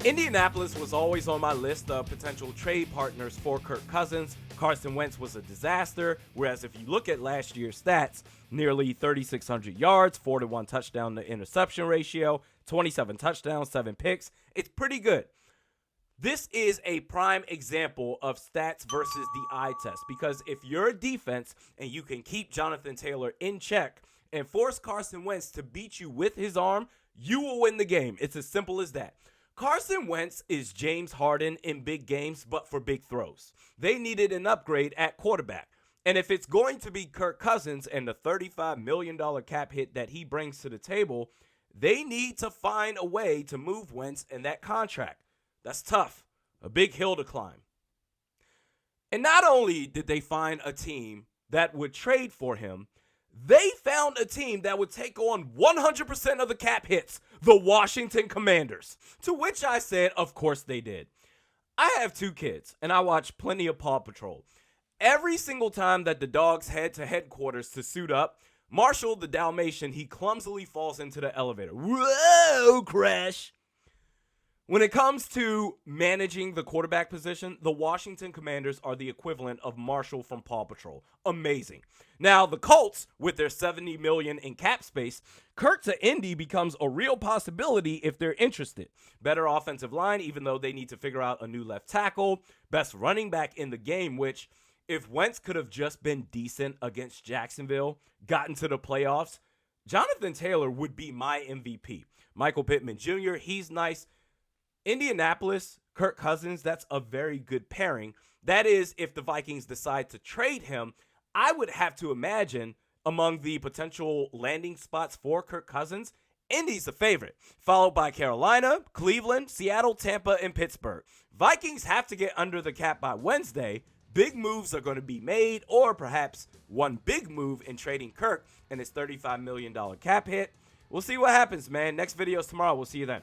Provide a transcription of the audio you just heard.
Indianapolis was always on my list of potential trade partners for Kirk Cousins. Carson Wentz was a disaster, whereas if you look at last year's stats, nearly 3,600 yards, 4-to-1 touchdown to interception ratio, 27 touchdowns, 7 picks. It's pretty good. This is a prime example of stats versus the eye test, because if you're a defense and you can keep Jonathan Taylor in check and force Carson Wentz to beat you with his arm, you will win the game. It's as simple as that. Carson Wentz is James Harden in big games, but for big throws. They needed an upgrade at quarterback. And if it's going to be Kirk Cousins and the $35 million cap hit that he brings to the table, they need to find a way to move Wentz in that contract. That's tough. A big hill to climb. And not only did they find a team that would trade for him, they found a team that would take on 100% of the cap hits, the Washington Commanders. To which I said, of course they did. I have 2 kids, and I watch plenty of Paw Patrol. Every single time that the dogs head to headquarters to suit up, Marshall, the Dalmatian, he clumsily falls into the elevator. Whoa, crash. When it comes to managing the quarterback position, the Washington Commanders are the equivalent of Marshall from Paw Patrol. Amazing. Now, the Colts, with their $70 million in cap space, Kirk to Indy becomes a real possibility if they're interested. Better offensive line, even though they need to figure out a new left tackle. Best running back in the game, which, if Wentz could have just been decent against Jacksonville, gotten to the playoffs, Jonathan Taylor would be my MVP. Michael Pittman Jr., he's nice. Indianapolis, Kirk Cousins, that's a very good pairing. That is, if the Vikings decide to trade him, I would have to imagine among the potential landing spots for Kirk Cousins, Indy's the favorite, followed by Carolina, Cleveland, Seattle, Tampa, and Pittsburgh. Vikings have to get under the cap by Wednesday. Big moves are going to be made, or perhaps one big move in trading Kirk and his $35 million cap hit. We'll see what happens, man. Next video is tomorrow. We'll see you then.